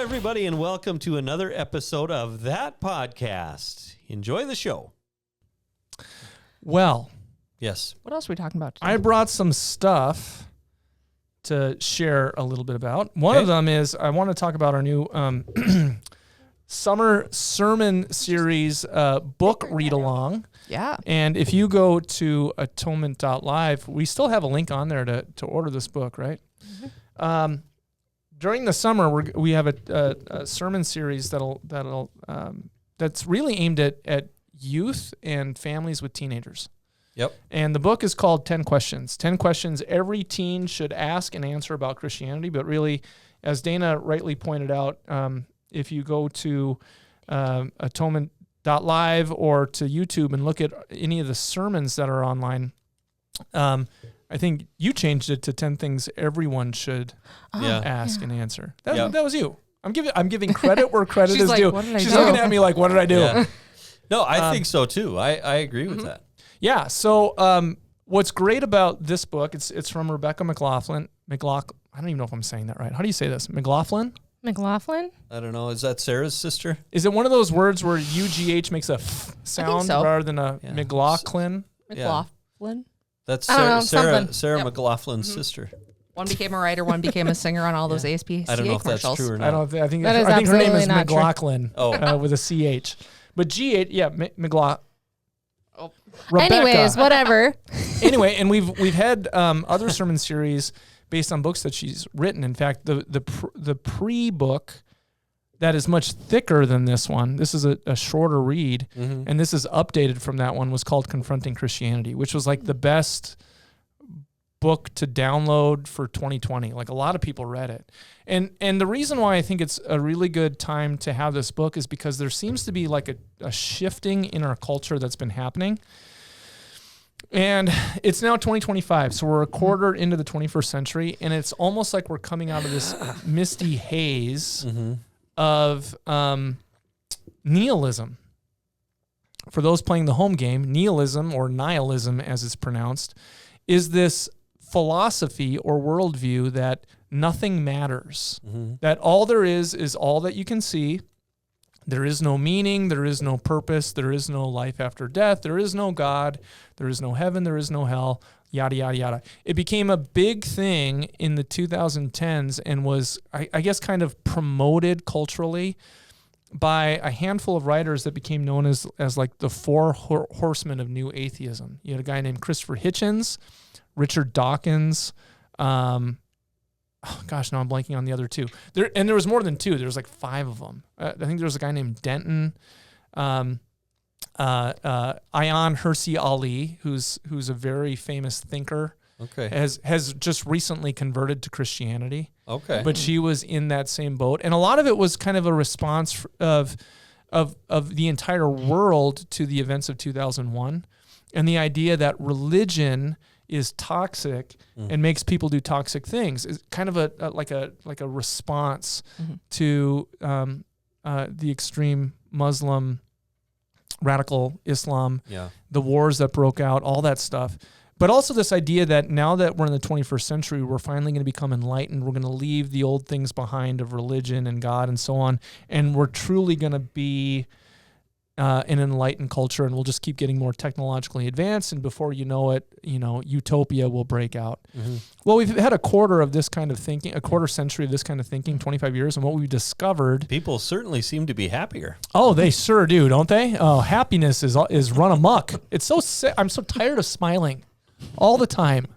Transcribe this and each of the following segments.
everybody, and welcome to another episode of That Podcast. Enjoy the show. Well, yes. What else are we talking about today? I brought some stuff to share a little bit about. One of them is I want to talk about our new summer sermon series book read-along. Yeah. And if you go to atonement.live, we still have a link on there to order this book, right? Mm-hmm. During the summer, we have a sermon series that's really aimed at youth and families with teenagers. Yep. And the book is called 10 Questions. 10 questions every teen should ask and answer about Christianity. But really, as Dana rightly pointed out, if you go to atonement.live or to YouTube and look at any of the sermons that are online, I think you changed it to 10 things everyone should ask and answer. That was you. I'm giving credit where credit is like, due. She's looking at me like, what did I do? Yeah. No, I think so too. I agree with that. Yeah. So what's great about this book, it's from Rebecca McLaughlin. I don't even know if I'm saying that right. How do you say this? McLaughlin? McLaughlin? I don't know. Is that Sarah's sister? Is it one of those words where UGH makes a f sound rather than a McLaughlin? McLaughlin? That's Sarah McLaughlin's sister. One became a writer, one became a singer on all those ASPCA I don't know if commercials. that's true or not. I think her name is McLaughlin with a CH. But G8, McLaughlin. Oh. Rebecca. Anyways, whatever. Anyway, and we've had other sermon series based on books that she's written. In fact, the pre-book that is much thicker than this one. This is a shorter read, and this is updated from that one. Was called Confronting Christianity, which was like the best book to download for 2020. Like a lot of people read it, and the reason why I think it's a really good time to have this book is because there seems to be like a shifting in our culture that's been happening. And it's now 2025, so we're a quarter into the 21st century, and it's almost like we're coming out of this misty haze of nihilism. For those playing the home game, nihilism, or nihilism as it's pronounced, is this philosophy or worldview that nothing matters, that all there is all that you can see. There is no meaning, there is no purpose, there is no life after death, there is no God, there is no heaven, there is no hell, yada, yada, yada. It became a big thing in the 2010s and was, I guess, kind of promoted culturally by a handful of writers that became known as like the four horsemen of new atheism. You had a guy named Christopher Hitchens, Richard Dawkins, now I'm blanking on the other two. There was more than two. There was like 5 of them. I think there was a guy named Denton, Ayan Hirsi Ali, who's a very famous thinker. Okay. Has just recently converted to Christianity. Okay. But she was in that same boat, and a lot of it was kind of a response of the entire world to the events of 2001, and the idea that religion is toxic and makes people do toxic things is kind of like a response to the extreme Muslim radical Islam, the wars that broke out, all that stuff. But also this idea that now that we're in the 21st century, we're finally going to become enlightened. We're going to leave the old things behind of religion and God and so on, and we're truly going to be an enlightened culture, and we'll just keep getting more technologically advanced, and before you know it, utopia will break out. Well, we've had a quarter of this kind of thinking, a quarter century of this kind of thinking, 25 years, and what we've discovered... People certainly seem to be happier. Oh, they sure do, don't they? Oh, happiness is run amok. It's so sick. I'm so tired of smiling all the time.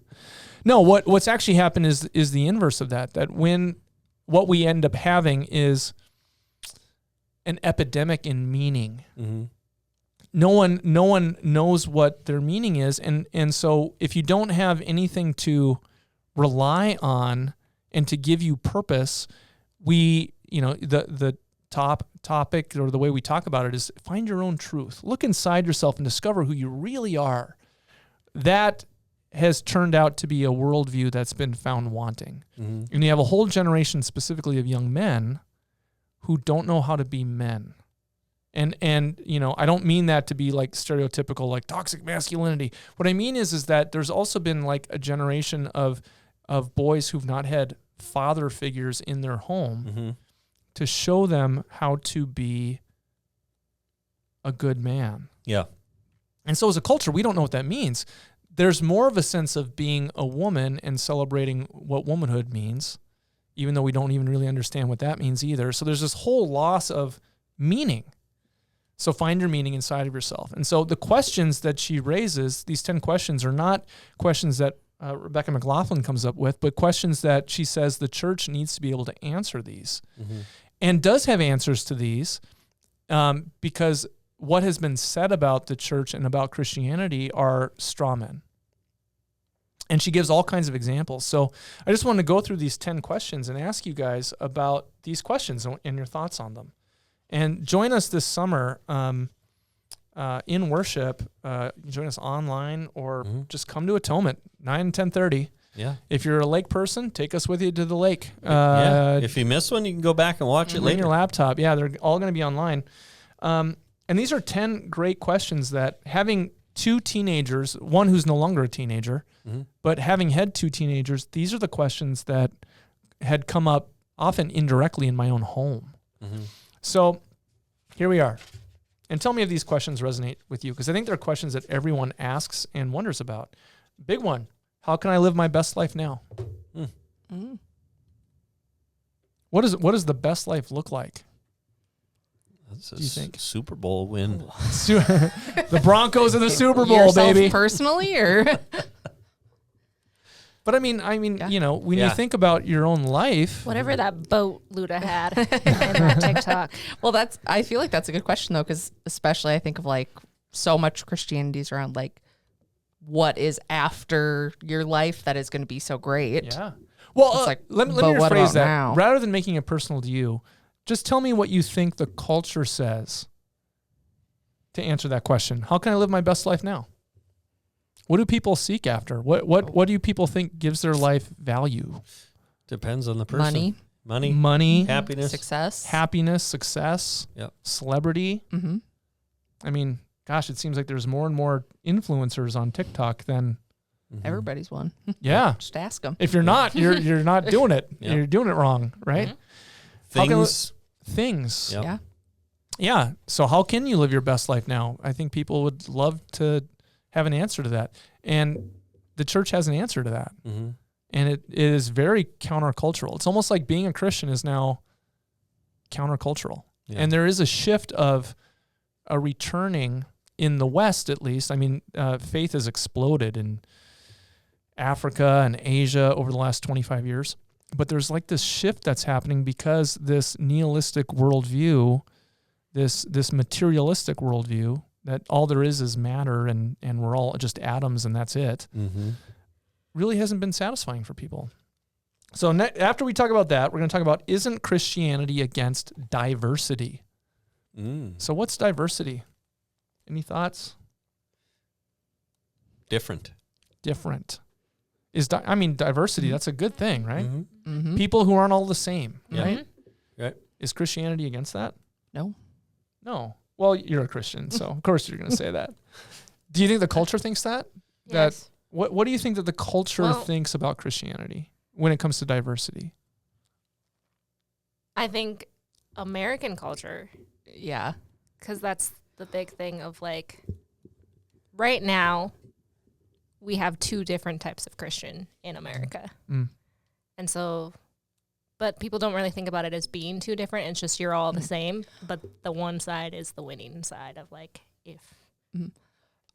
No, what's actually happened is the inverse of that when what we end up having is an epidemic in meaning. No one knows what their meaning is, and so if you don't have anything to rely on and to give you purpose, the top topic or the way we talk about it is find your own truth. Look inside yourself and discover who you really are. That has turned out to be a worldview that's been found wanting. And you have a whole generation specifically of young men who don't know how to be men. And I don't mean that to be like stereotypical, like toxic masculinity. What I mean is that there's also been like a generation of boys who've not had father figures in their home to show them how to be a good man. Yeah. And so as a culture, we don't know what that means. There's more of a sense of being a woman and celebrating what womanhood means, even though we don't even really understand what that means either. So there's this whole loss of meaning. So find your meaning inside of yourself. And so the questions that she raises, these 10 questions, are not questions that Rebecca McLaughlin comes up with, but questions that she says the church needs to be able to answer these. And does have answers to these because what has been said about the church and about Christianity are straw men. And she gives all kinds of examples. So I just want to go through these 10 questions and ask you guys about these questions and your thoughts on them. And join us this summer in worship. Join us online or just come to Atonement, 9 and 10:30. Yeah. If you're a lake person, take us with you to the lake. If you miss one, you can go back and watch it Bring later. your laptop. Yeah, they're all going to be online. And these are 10 great questions that, having two teenagers, one who's no longer a teenager, but having had two teenagers, these are the questions that had come up often indirectly in my own home. So here we are. And tell me if these questions resonate with you, because I think they're questions that everyone asks and wonders about. Big one. How can I live my best life now? What does the best life look like? That's Do you think? Super Bowl win. The Broncos are the Super Bowl, Yourself baby. personally, or But I mean, Yeah. you know, when Yeah. you think about your own life, Whatever that boat Luda had in that TikTok. well, I feel like that's a good question though, because especially I think of like so much Christianity's around like what is after your life that is going to be so great. yeah. Well, It's like, let me but what rephrase about that. now? Rather than making it personal to you, just tell me what you think the culture says to answer that question. How can I live my best life now? What do people seek after? What do people think gives their life value? Depends on the person. Money, Happiness. Success. happiness, success, Yep. celebrity. Mm-hmm. I mean, gosh, it seems like there's more and more influencers on TikTok than Everybody's one. yeah. Just ask them. If you're not, you're not doing it. Yeah. You're doing it wrong, right? How can Things. Things. Yep. Yeah. Yeah. So how can you live your best life now? I think people would love to have an answer to that. And the church has an answer to that. And it is very countercultural. It's almost like being a Christian is now countercultural. Yeah. And there is a shift of a returning in the West, at least. I mean, faith has exploded in Africa and Asia over the last 25 years. But there's like this shift that's happening because this nihilistic worldview, this materialistic worldview, that all there is matter and we're all just atoms and that's it, really hasn't been satisfying for people. So after we talk about that, we're going to talk about, isn't Christianity against diversity? So what's diversity? Any thoughts? Different. Different. Diversity, that's a good thing, right? Mm-hmm. People who aren't all the same, Yeah. right? Right. Is Christianity against that? No. No. Well, you're a Christian, so of course you're going to say that. Do you think the culture thinks that? Yes. What do you think that the culture Well- thinks about Christianity when it comes to diversity? I think American culture, Yeah. because that's the big thing of like, right now, we have two different types of Christian in America. And so, but people don't really think about it as being two different. It's just you're all the same, but the one side is the winning side of like, if.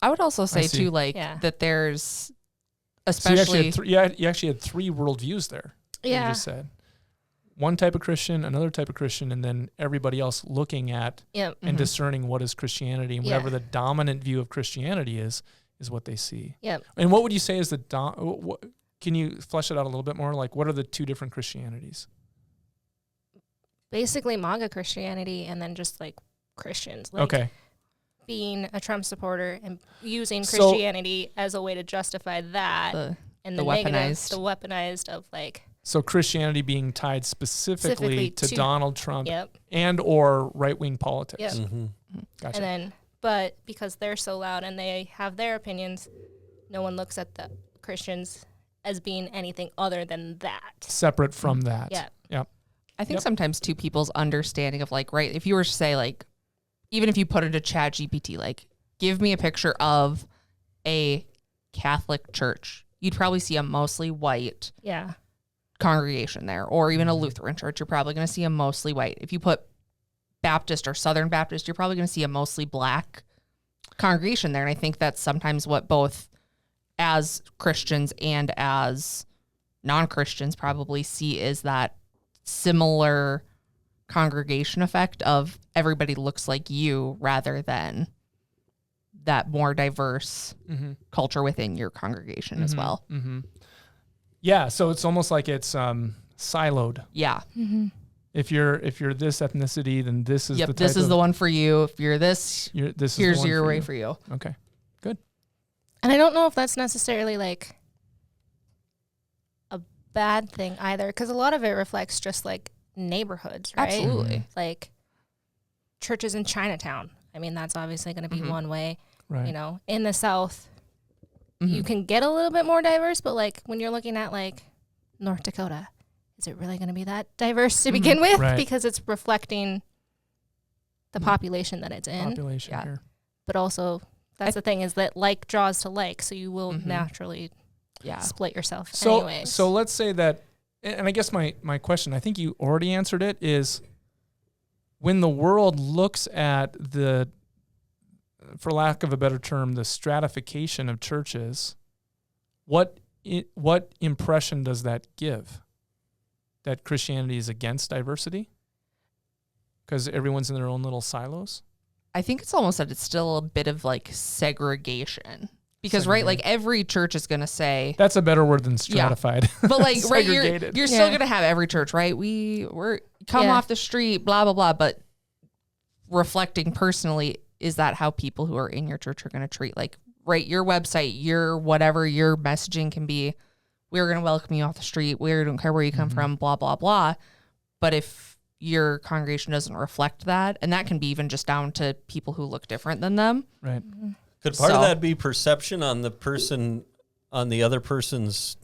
I would also say see. too, like Yeah. that there's So especially you actually had three worldviews there. You Yeah. just said one type of Christian, another type of Christian, and then everybody else looking at Yep. and discerning what is Christianity, and Yeah. whatever the dominant view of Christianity is what they see. Yep. And what would you say is can you flesh it out a little bit more? Like, what are the two different Christianities? Basically, MAGA Christianity and then just like Christians. Like, Okay. being a Trump supporter and using So- Christianity as a way to justify that and the the negative, weaponized. the weaponized of like, So Christianity being tied specifically Specifically to to- Donald Trump yep. and or right-wing politics. Yep. Gotcha. And then, but because they're so loud and they have their opinions, no one looks at the Christians as being anything other than that. Separate from that. Yeah. Yep. I think sometimes too, people's understanding of like, right, if you were to say like, even if you put into Chat GPT, like, give me a picture of a Catholic church, you'd probably see a mostly white congregation there, or even a Lutheran church, you're probably going to see a mostly white. If you put Baptist or Southern Baptist, you're probably going to see a mostly black congregation there. And I think that's sometimes what both as Christians and as non-Christians probably see is that similar congregation effect of everybody looks like you rather than that more diverse culture within your congregation as well. Yeah, so it's almost like it's siloed. Yeah. If you're this ethnicity, then this is the type this is the one for you. If you're this, this here's is the one your for way you. for you. Okay, good. And I don't know if that's necessarily like a bad thing either, because a lot of it reflects just like neighborhoods, right? Absolutely. Like churches in Chinatown. I mean, that's obviously going to be one way. Right. You know, in the South, you can get a little bit more diverse, but like when you're looking at like North Dakota, is it really going to be that diverse to begin with? Right. Because it's reflecting the population that it's in. Population here. But also, that's the thing, is that like draws to like, so you will naturally split yourself anyways. So let's say that, and I guess my question, I think you already answered it, is when the world looks at the, for lack of a better term, the stratification of churches, what impression does that give? That Christianity is against diversity? Because everyone's in their own little silos? I think it's almost that it's still a bit of like segregation. Because, right, like every church is going to say... That's a better word than stratified. But like, right, Segregated. you're still going to have every church, right? We're come off the street, blah, blah, blah. But reflecting personally, is that how people who are in your church are going to treat, like, right, your website, your whatever your messaging can be, we're going to welcome you off the street. We don't care where you come from, blah, blah, blah. But if your congregation doesn't reflect that, and that can be even just down to people who look different than them. Right. Could part of that be perception on the person, on the other person's,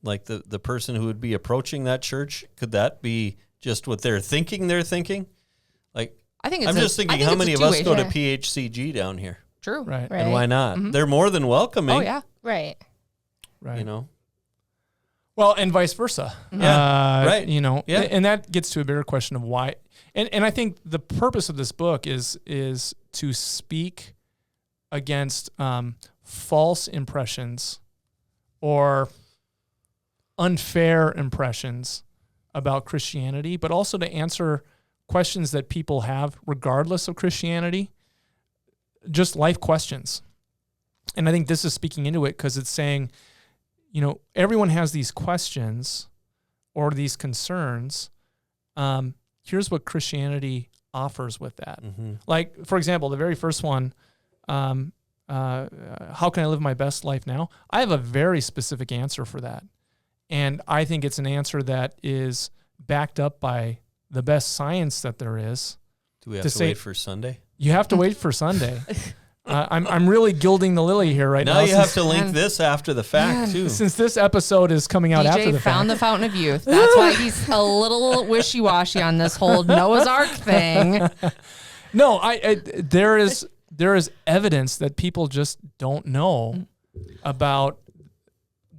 like the person who would be approaching that church? Could that be just what they're thinking? Like, I think I'm just thinking, how many of us go to PHCG down here? True. Right. And why not? They're more than welcoming. Oh, yeah. Right. Right. You know? Well, and vice versa. Yeah. Right. You know, Yeah. And that gets to a bigger question of why. And I think the purpose of this book is to speak against false impressions or unfair impressions about Christianity, but also to answer questions that people have regardless of Christianity, just life questions. And I think this is speaking into it because it's saying, you know, everyone has these questions or these concerns. Here's what Christianity offers with that. Like, for example, the very first one, how can I live my best life now? I have a very specific answer for that. And I think it's an answer that is backed up by the best science that there is. Do we have to wait for Sunday? You have to wait for Sunday. I'm really gilding the lily here right now. Now you have to link this after the fact, too. Since this episode is coming out after the fact. DJ found the fountain of youth. That's why he's a little wishy-washy on this whole Noah's Ark thing. No, there is evidence that people just don't know about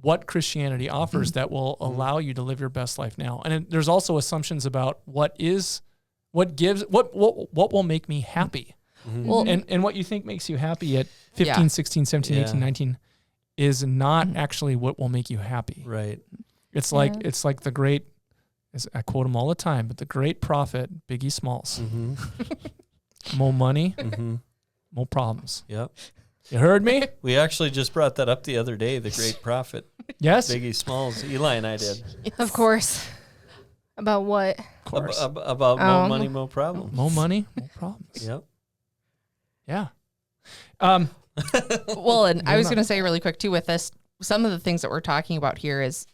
what Christianity offers that will allow you to live your best life now. And there's also assumptions about what will make me happy. Well, And what you think makes you happy at 15, 16, 17, 18, 19 is not actually what will make you happy. Right. It's like the great, I quote him all the time, but the great prophet, Biggie Smalls. More money, more problems. Yep. You heard me? We actually just brought that up the other day, the great prophet. Yes? Biggie Smalls. Eli and I did. Of course. About what? Of course. About more money, more problems. More money, more problems. Yep. Yeah. Well, and I was going to say really quick too with this, some of the things that we're talking about here is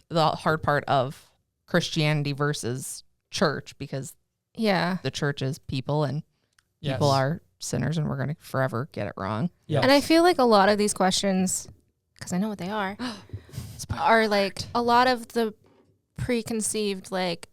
the hard part of Christianity versus church, because the church is people and people are sinners and we're going to forever get it wrong. Yes. And I feel like a lot of these questions, because I know what they are like a lot of the preconceived, like,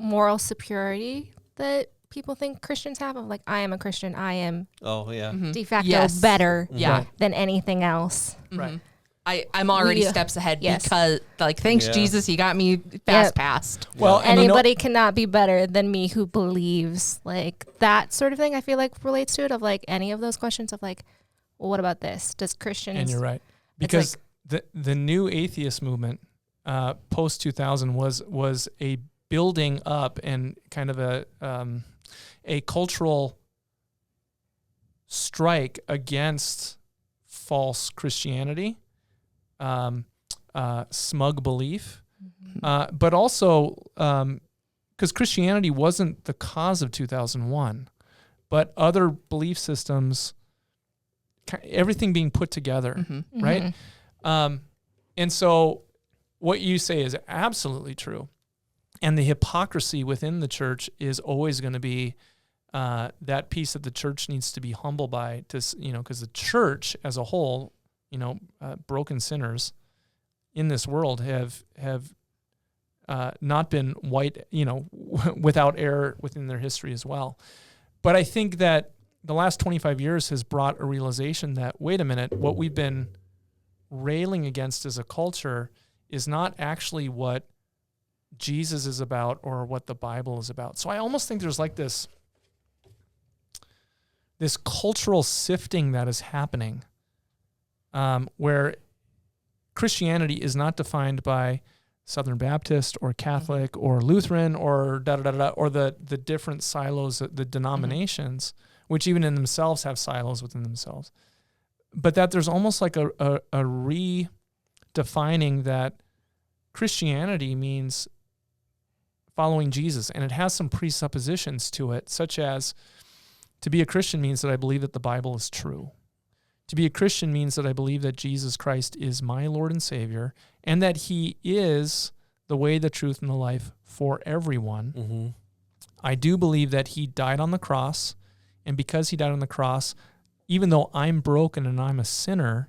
moral superiority that people think Christians have of like, I am a Christian, I am Oh yeah. de facto Yes. better Yeah. than anything else. Right. I'm already We- steps ahead yes. because, like, thanks Yeah. Jesus, he got me fast passed. Well, and you know- Anybody cannot be better than me who believes, like that sort of thing. I feel like relates to it of like any of those questions of like, well, what about this? Does Christians? And you're right, because the new atheist movement post 2000 was a building up and kind of a cultural strike against false Christianity, smug belief, but also because Christianity wasn't the cause of 2001, but other belief systems, everything being put together, right? And so what you say is absolutely true. And the hypocrisy within the church is always going to be that piece that the church needs to be humble by, because the church as a whole, broken sinners in this world have not been white, without error within their history as well. But I think that the last 25 years has brought a realization that, wait a minute, what we've been railing against as a culture is not actually what Jesus is about or what the Bible is about. So I almost think there's like this cultural sifting that is happening, where Christianity is not defined by Southern Baptist or Catholic or Lutheran or or the different silos, the denominations, which even in themselves have silos within themselves. But that there's almost like a redefining that Christianity means following Jesus, and it has some presuppositions to it, such as to be a Christian means that I believe that the Bible is true. To be a Christian means that I believe that Jesus Christ is my Lord and Savior, and that he is the way, the truth, and the life for everyone. Mm-hmm. I do believe that he died on the cross, and because he died on the cross, even though I'm broken and I'm a sinner,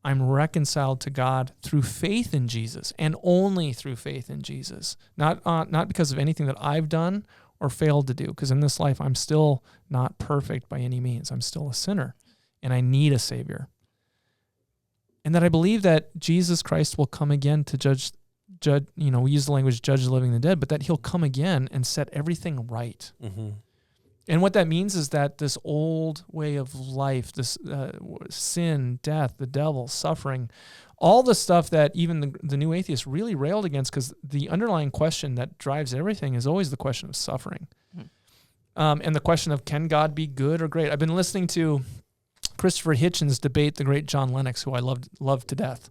I'm reconciled to God through faith in Jesus, and only through faith in Jesus. Not because of anything that I've done or failed to do, because in this life I'm still not perfect by any means. I'm still a sinner, and I need a Savior. And that I believe that Jesus Christ will come again to judge, we use the language judge the living and the dead, but that he'll come again and set everything right. Mm-hmm. And what that means is that this old way of life, this sin, death, the devil, suffering, all the stuff that even the new atheists really railed against, because the underlying question that drives everything is always the question of suffering. And the question of, can God be good or great? I've been listening to Christopher Hitchens debate the great John Lennox, who I love to death.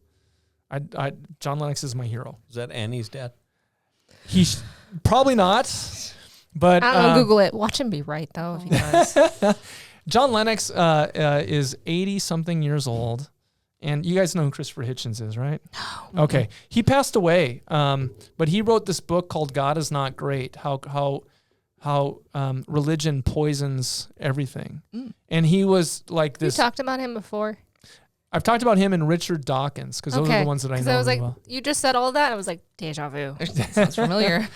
John Lennox is my hero. Is that Annie's dad? He's probably not. But I don't know, Google it. Watch him be right, though, if he does. John Lennox is 80-something years old. And you guys know who Christopher Hitchens is, right? No. Okay. He passed away, but he wrote this book called God Is Not Great, how religion poisons everything. And he was like this. You talked about him before? I've talked about him and Richard Dawkins, because those are the ones that I know. Because I was really like, well. you just said all that. I was like, deja vu. Sounds familiar.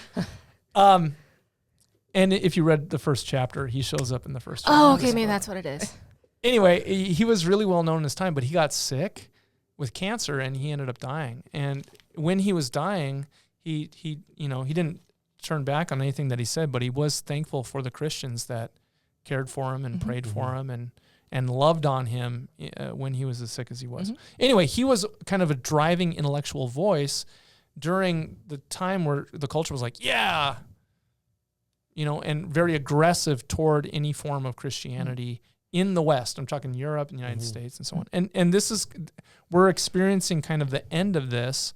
And if you read the first chapter, he shows up in the first chapter. Oh, okay, maybe that's what it is. Anyway, he was really well known in his time, but he got sick with cancer and he ended up dying. And when he was dying, he didn't turn back on anything that he said, but he was thankful for the Christians that cared for him and prayed for him and loved on him when he was as sick as he was. Anyway, he was kind of a driving intellectual voice during the time where the culture was like, yeah, and very aggressive toward any form of Christianity in the West. I'm talking Europe and the United States and so on. And this is, we're experiencing kind of the end of this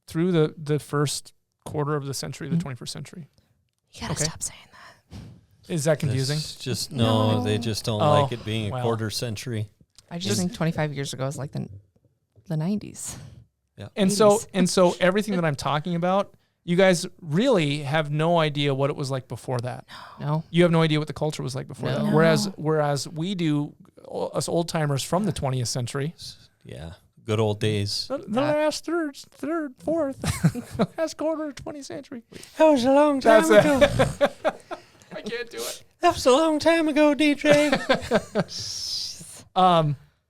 through the first quarter of the century, the 21st century. You gotta stop saying that. Is that confusing? It's just no, they just don't like it being a quarter century. I just think 25 years ago was like the 90s. Yeah. And so everything that I'm talking about, you guys really have no idea what it was like before that. No. You have no idea what the culture was like before that. Whereas we do, us old timers from the 20th century. Yeah. good old days. The last third, fourth, last quarter of 20th century. That was a long time ago. I can't do it. That was a long time ago, DJ.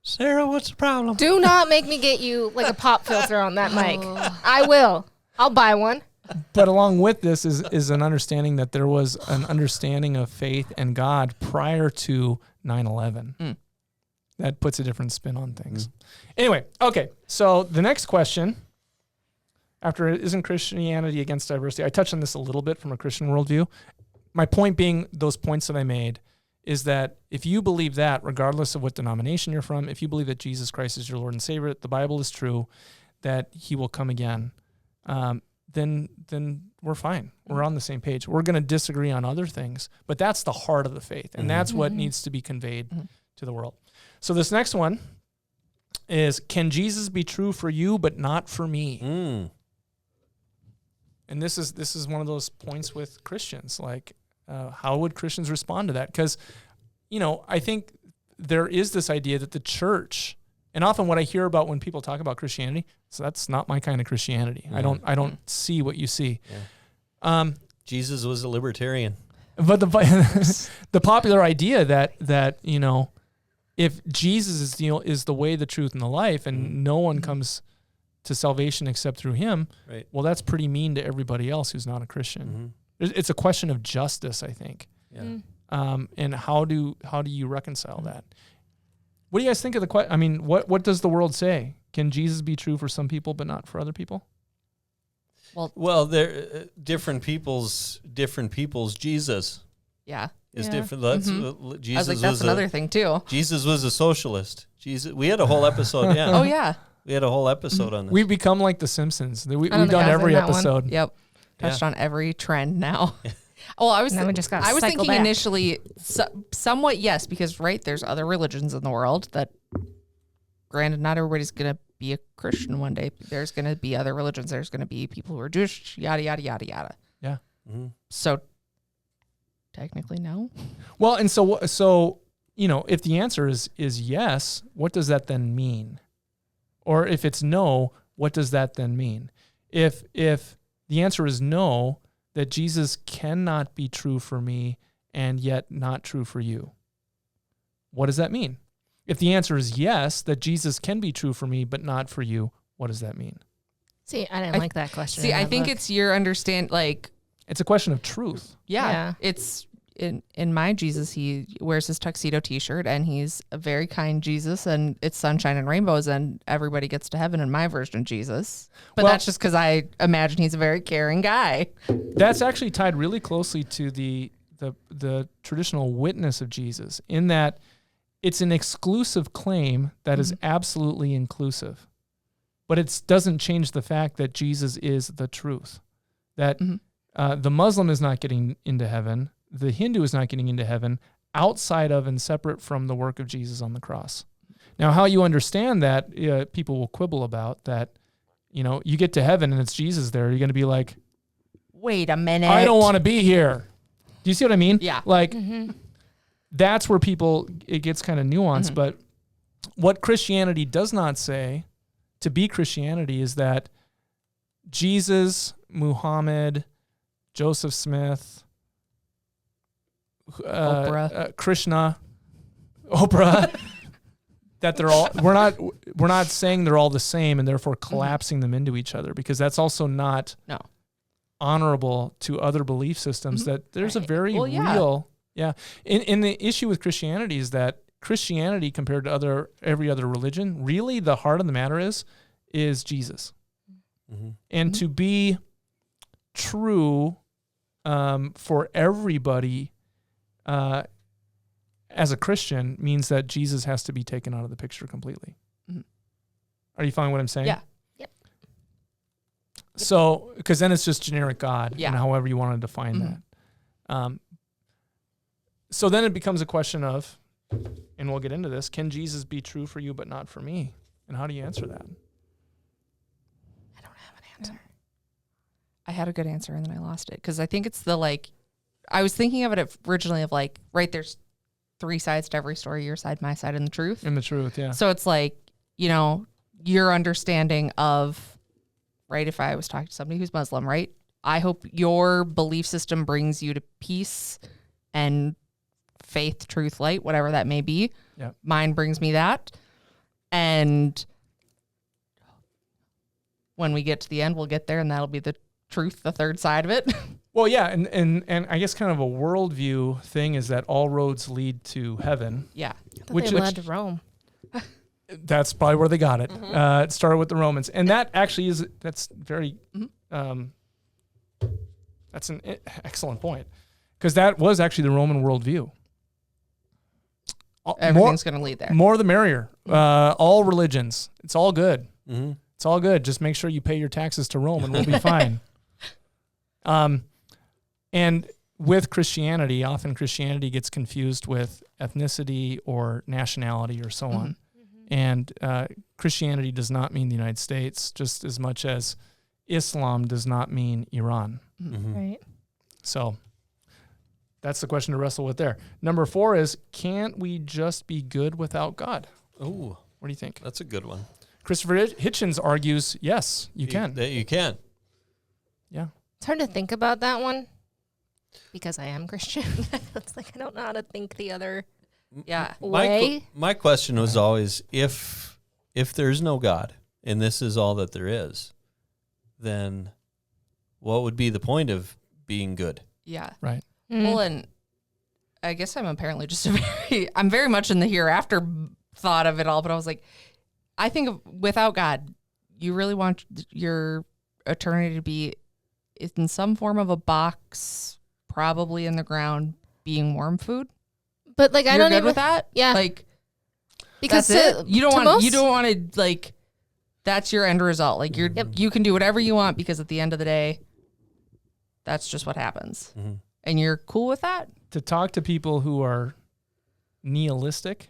Sarah, what's the problem? Do not make me get you like a pop filter on that mic. I will. I'll buy one. But along with this is an understanding that there was an understanding of faith and God prior to 9/11. That puts a different spin on things. Anyway, okay. So the next question, after isn't Christianity against diversity? I touched on this a little bit from a Christian worldview. My point being, those points that I made, is that if you believe that, regardless of what denomination you're from, if you believe that Jesus Christ is your Lord and Savior, the Bible is true, that he will come again, then we're fine. We're on the same page. We're going to disagree on other things, but that's the heart of the faith, and that's what needs to be conveyed to the world. So this next one is, can Jesus be true for you but not for me? And this is one of those points with Christians, like, how would Christians respond to that? Because, I think there is this idea that the church, and often what I hear about when people talk about Christianity, so that's not my kind of Christianity. I don't see what you see. Yeah. Jesus was a libertarian. But the popular idea that if Jesus is the way, the truth, and the life, and no one comes to salvation except through him, right, well, that's pretty mean to everybody else who's not a Christian. It's a question of justice, I think. Yeah. And how do you reconcile that? What do you guys think of the question? I mean, what does the world say? Can Jesus be true for some people but not for other people? Well, there different people's Jesus. Yeah. Is different. That's Jesus. I was like, that's another thing too. Jesus was a socialist. We had a whole episode. Yeah. Oh yeah. We had a whole episode on this. We've become like The Simpsons. We've done every episode. Yep. Touched on every trend now. Well, I was thinking initially somewhat yes, because there's other religions in the world that, granted, not everybody's going to be a Christian one day. There's going to be other religions. There's going to be people who are Jewish, yada, yada, yada, yada. Yeah. So technically no. Well, and so if the answer is yes, what does that then mean? Or if it's no, what does that then mean? If the answer is no, that Jesus cannot be true for me and yet not true for you, what does that mean? If the answer is yes, that Jesus can be true for me but not for you, what does that mean? See, I didn't like that question. See, I think it's your it's a question of truth. Yeah. It's in my Jesus, he wears his tuxedo t-shirt and he's a very kind Jesus and it's sunshine and rainbows and everybody gets to heaven in my version of Jesus. But that's just because I imagine he's a very caring guy. That's actually tied really closely to the traditional witness of Jesus, in that it's an exclusive claim that is absolutely inclusive. But it doesn't change the fact that Jesus is the truth. That the Muslim is not getting into heaven. The Hindu is not getting into heaven outside of and separate from the work of Jesus on the cross. Now, how you understand that, people will quibble about that. You get to heaven and it's Jesus there. You're going to be like, wait a minute, I don't want to be here. Do you see what I mean? Yeah. That's where it gets kind of nuanced. But what Christianity does not say to be Christianity is that Jesus, Muhammad, Joseph Smith, Krishna, Oprah, that they're all, we're not saying they're all the same and therefore collapsing them into each other, because that's also not honorable to other belief systems. That there's a very real, in the issue with Christianity is that Christianity, compared to every other religion, really the heart of the matter is Jesus. And to be true for everybody as a Christian means that Jesus has to be taken out of the picture completely. Are you following what I'm saying? Yeah. Yep. So, because then it's just generic God, and however you want to define that. So then it becomes a question of, and we'll get into this, can Jesus be true for you but not for me? And how do you answer that? I don't have an answer. I had a good answer and then I lost it, because I think it's I was thinking of it originally of there's three sides to every story: your side, my side, and the truth. And the truth, yeah. So it's your understanding of, right? If I was talking to somebody who's Muslim, right? I hope your belief system brings you to peace and faith, truth, light, whatever that may be. Yep. Mine brings me that. And when we get to the end, we'll get there, and that'll be the truth, the third side of it. Well, yeah, and I guess kind of a worldview thing is that all roads lead to heaven. Yeah. Which they led to Rome. That's probably where they got it. It started with the Romans, and that actually that's very that's an excellent point, because that was actually the Roman worldview. Everything's going to lead there. More the merrier. All religions, it's all good. Mm-hmm. It's all good. Just make sure you pay your taxes to Rome, and we'll be fine. And with Christianity, often Christianity gets confused with ethnicity or nationality or so on. And Christianity does not mean the United States, just as much as Islam does not mean Iran. Right. So that's the question to wrestle with there. Number 4 is, can't we just be good without God? Oh, What do you think? that's a good one. Christopher Hitchens argues, yes, you can. You can. Yeah. It's hard to think about that one because I am Christian. It's like I don't know how to think the other Yeah. way. My question was always, if there's no God and this is all that there is, then what would be the point of being good? Yeah. Right. Well, and I guess I'm apparently just I'm very much in the hereafter thought of it all, but I was like, I think of, without God, you really want your eternity to be in some form of a box, probably in the ground, being warm food. But like I You're don't good even with that. Yeah. Like because that's it. You don't to want. most- You don't want to like. That's your end result. Like you can do whatever you want because at the end of the day, that's just what happens, and you're cool with that. To talk to people who are nihilistic,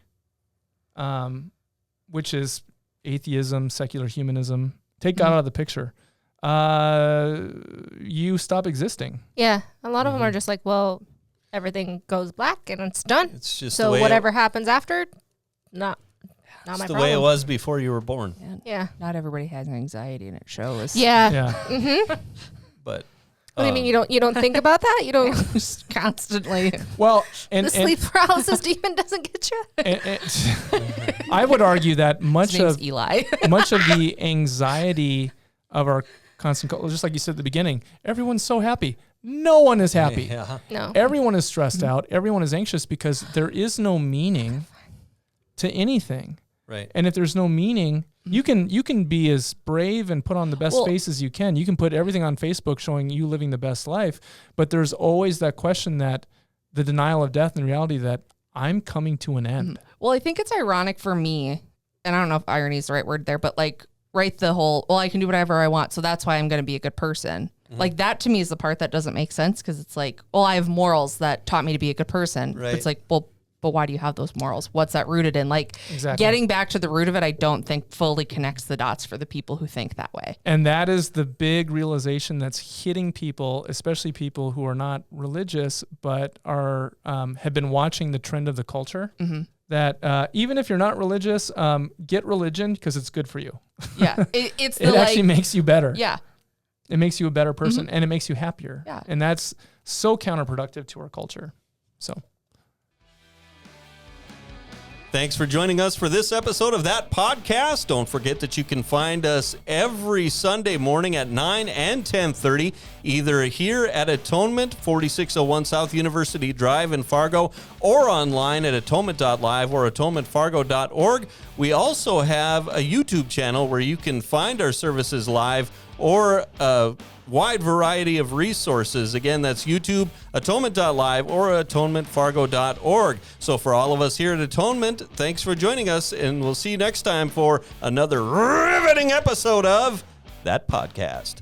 which is atheism, secular humanism, take God out of the picture. You stop existing. Yeah, a lot of them are just like, well, everything goes black and it's done. It's just So the way whatever happens after, not it's my the problem. way it was before you were born. And Yeah. not everybody has anxiety, and it shows. Yeah. Yeah. But What do you mean you don't think about that? You don't. just constantly. Well, and The sleep paralysis demon doesn't get you. and I would argue that much His name's of Eli. much of the anxiety of our constant, just like you said at the beginning, everyone's so happy. No one is happy. yeah. No. Everyone is stressed out. Everyone is anxious because there is no meaning to anything. Right. And if there's no meaning, you can be as brave and put on the best Well- face as you can. You can put everything on Facebook showing you living the best life, but there's always that question, that the denial of death and the reality that I'm coming to an end. Well, I think it's ironic for me, and I don't know if irony is the right word there, but like, right, the whole, well, I can do whatever I want, so that's why I'm going to be a good person. Like, that to me is the part that doesn't make sense, because it's like, well, I have morals that taught me to be a good person. Right. It's like, well, but why do you have those morals? What's that rooted in? Like, Exactly. getting back to the root of it, I don't think fully connects the dots for the people who think that way. And that is the big realization that's hitting people, especially people who are not religious, but are have been watching the trend of the culture. That even if you're not religious, get religion because it's good for you. Yeah. It's the It actually like, makes you better. yeah. It makes you a better person, and it makes you happier. Yeah. And that's so counterproductive to our culture. So Thanks for joining us for this episode of That Podcast. Don't forget that you can find us every Sunday morning at 9 and 10:30, either here at Atonement, 4601 South University Drive in Fargo, or online at atonement.live or atonementfargo.org. We also have a YouTube channel where you can find our services live, or a wide variety of resources. Again, that's YouTube, atonement.live, or atonementfargo.org. So for all of us here at Atonement, thanks for joining us, and we'll see you next time for another riveting episode of That Podcast.